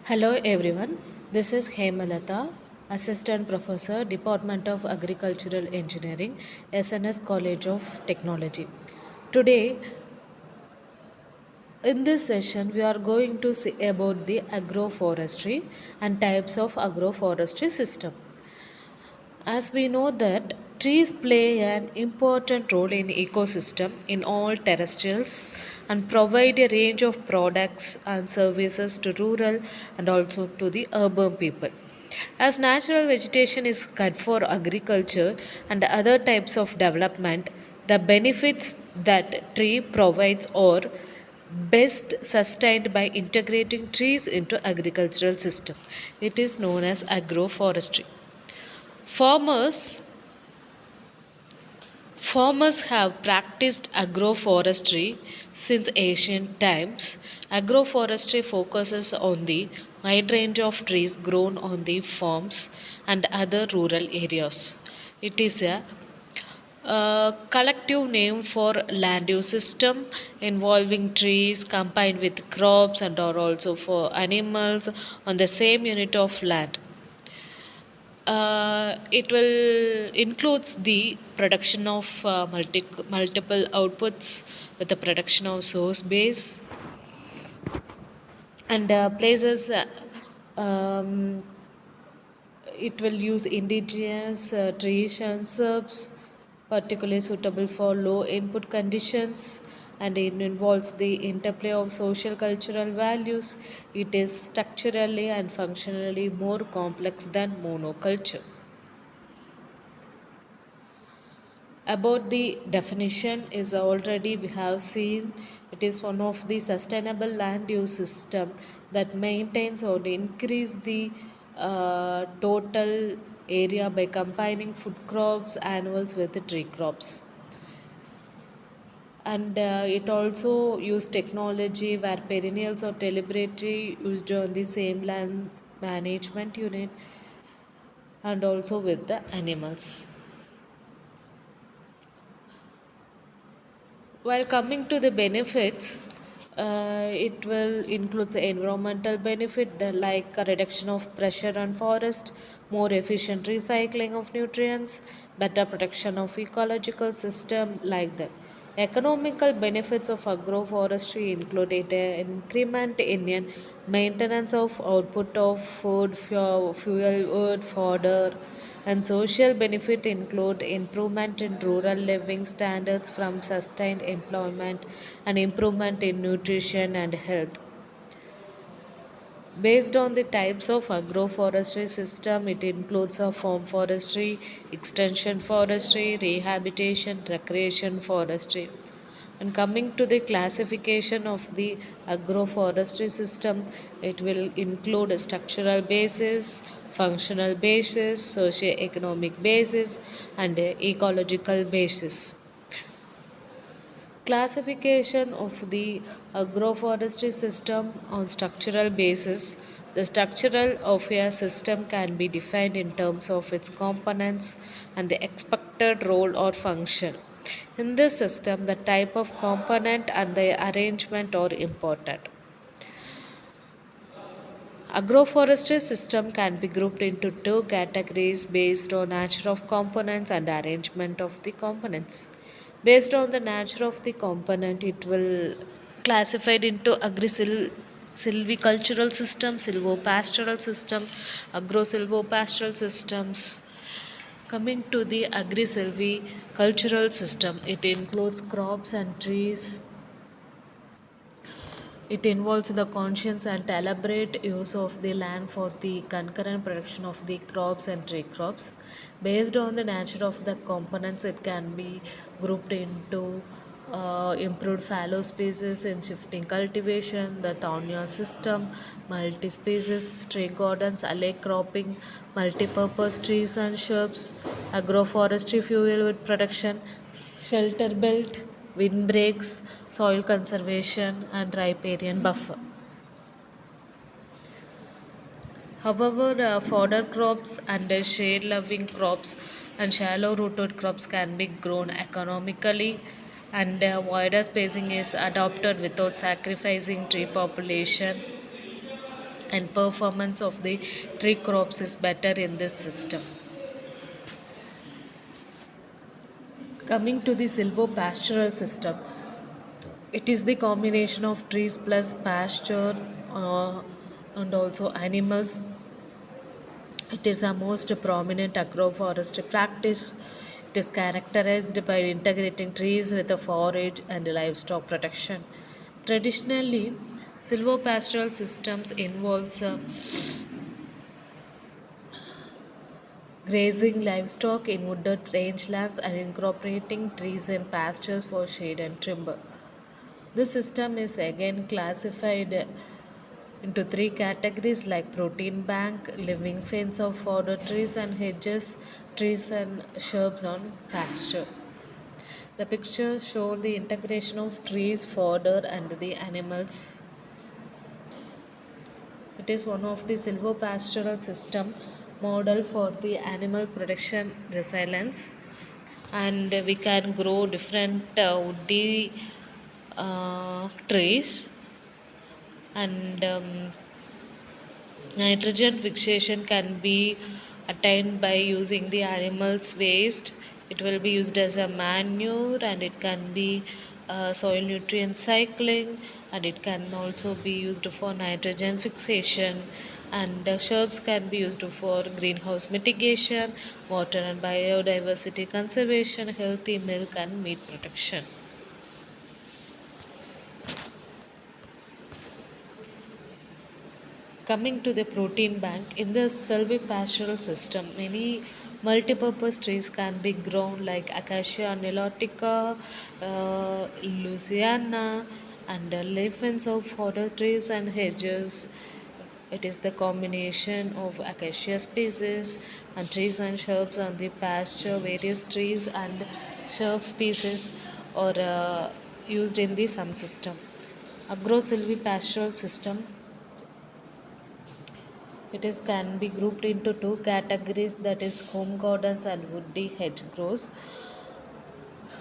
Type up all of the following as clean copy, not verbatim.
Hello everyone, this is Hemalata, Assistant Professor, Department of Agricultural Engineering, SNS College of Technology. Today, in this session, we are going to see about the agroforestry and types of agroforestry system. As we know that trees play an important role in ecosystem in all terrestrials and provide a range of products and services to rural and also to the urban people. As natural vegetation is good for agriculture and other types of development, the benefits that tree provides are best sustained by integrating trees into agricultural system. It is known as agroforestry. Farmers Farmers have practiced agroforestry since ancient times. Agroforestry focuses on the wide range of trees grown on the farms and other rural areas. It is a collective name for land use system involving trees combined with crops and are also for animals on the same unit of land. It will includes the production of multiple outputs with the production of source base and places um, it will use indigenous trees and herbs particularly suitable for low input conditions, and it involves the interplay of social cultural values. It is structurally and functionally more complex than monoculture. About the definition is already we have seen it is one of the sustainable land use system that maintains or increase the total area by combining food crops annuals with the tree crops, and it also use technology where perennials or deliberately used on the same land management unit and also with the animals. While coming to the benefits, it will include the environmental benefit like a reduction of pressure on forest, more efficient recycling of nutrients, better protection of ecological system like that. Economical benefits of agroforestry include an increment in maintenance of output of food, fuel, wood, fodder, and social benefit include improvement in rural living standards from sustained employment and improvement in nutrition and health. Based on the types of agroforestry system, it includes a farm forestry, extension forestry, rehabilitation, recreation forestry. And coming to the classification of the agroforestry system, it will include a structural basis, functional basis, socio-economic basis, and a ecological basis. Classification of the agroforestry system on structural basis. The structural of a system can be defined in terms of its components and the expected role or function. In this system, the type of component and the arrangement are important. Agroforestry system can be grouped into two categories based on nature of components and arrangement of the components. Based on the nature of the component, it will classified into silvicultural system, silvopastoral system, agro-silvopastoral systems. Coming to the agri-silvicultural system, it includes crops and trees. It involves the conscious and deliberate use of the land for the concurrent production of the crops and tree crops. Based on the nature of the components, it can be grouped into improved fallow species in shifting cultivation, the Tanya system, multi species, tree gardens, alley cropping, multi purpose trees and shrubs, agroforestry fuel wood production, shelter belt, windbreaks, soil conservation, and riparian buffer. However, fodder crops and shade loving crops and shallow rooted crops can be grown economically, and wider spacing is adopted without sacrificing tree population. and performance of the tree crops is better in this system. Coming to the silvopastoral system, it is the combination of trees plus pasture and also animals. It is a most prominent agroforestry practice. It is characterized by integrating trees with the forage and livestock protection. Traditionally, silvopastoral systems involves grazing livestock in wooded rangelands and incorporating trees and pastures for shade and timber. This system is again classified into three categories like protein bank, living fence of fodder trees and hedges, trees and shrubs on pasture. The picture shows the integration of trees, fodder and the animals. It is one of the silvopastoral system model for the animal protection resilience, and we can grow different woody trees, and nitrogen fixation can be attained by using the animal's waste. It will be used as a manure, and it can be soil nutrient cycling, and it can also be used for nitrogen fixation. And the shrubs can be used for greenhouse mitigation, water and biodiversity conservation, healthy milk, and meat protection. Coming to the protein bank, in the silvipastoral system, many multipurpose trees can be grown like Acacia nilotica, Louisiana, and elephants of fodder trees and hedges. It is the combination of acacia species and trees and shrubs on the pasture. Various trees and shrub species are used in the some system. Agro-silvipastoral system, it is can be grouped into two categories, that is home gardens and woody hedgerows.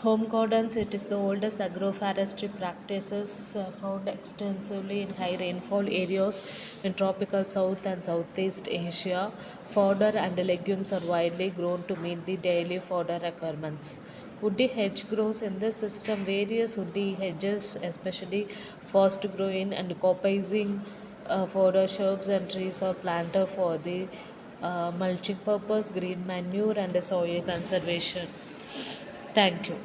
Home gardens, it is the oldest agroforestry practices found extensively in high rainfall areas in tropical South and Southeast Asia. Fodder and legumes are widely grown to meet the daily fodder requirements. Woody hedgerows, in this system, various woody hedges, especially fast growing and coppicing fodder shrubs and trees, are planted for the mulching purpose, green manure, and soil conservation. Thank you.